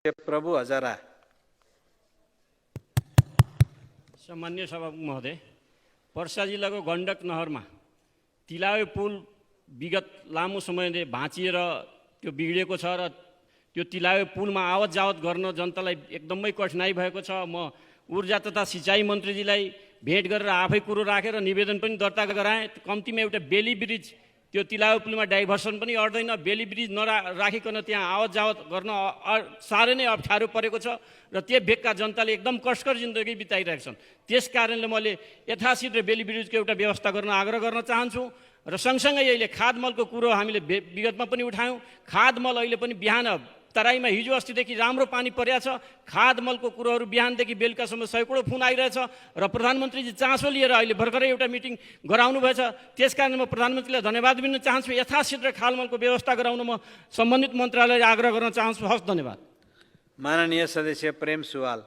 प्रभु हजारा। सामान्य सभामुख महोदय, पर्सा जिल्लाको गण्डक नहरमा तिलावे पुल विगत लामो समयले भाँचिएर त्यो बिग्रिएको छ र त्यो तिलावे पुलमा आवत जावत गर्न जनतालाई एकदमै कठिनाइ भएको छ। म ऊर्जा तथा सिँचाइ मन्त्रीजीलाई भेट गरेर आफै कुरो राखेर निवेदन पनि दर्ता गराएँ। कम्तीमा एउटा बेली ब्रिज, त्यो तिलावे पुलमा डाइभर्सन पनि अट्दैन, बेली ब्रिज नराखिकन त्यहाँ आवत जावत गर्न साह्रै नै अप्ठ्यारो परेको छ र त्यो भेगका जनताले एकदम कष्टकर जिन्दगी बिताइरहेका छन्। त्यस कारणले मैले यथाशीघ्र बेली ब्रिजको एउटा व्यवस्था गर्न आग्रह गर्न चाहन्छु र सँगसँगै अहिले खादमलको कुरो हामीले विगतमा पनि उठायौँ। खादमल अहिले पनि बिहान तराईमा हिजो अस्तिदेखि राम्रो पानी परिरहेछ। खादमलको कुरोहरू बिहानदेखि बेलुकासम्म सैकडौँ फोन आइरहेछ र प्रधानमन्त्रीजी चासो लिएर अहिले भर्खरै एउटा मिटिङ गराउनु भएछ। त्यसकारण म प्रधानमन्त्रीलाई धन्यवाद दिन चाहन्छु। यथाशीघ्र खादमलको व्यवस्था गराउन म सम्बन्धित मन्त्रालयलाई आग्रह गर्न चाहन्छु। हस्, धन्यवाद। माननीय सदस्य प्रेम सुवाल।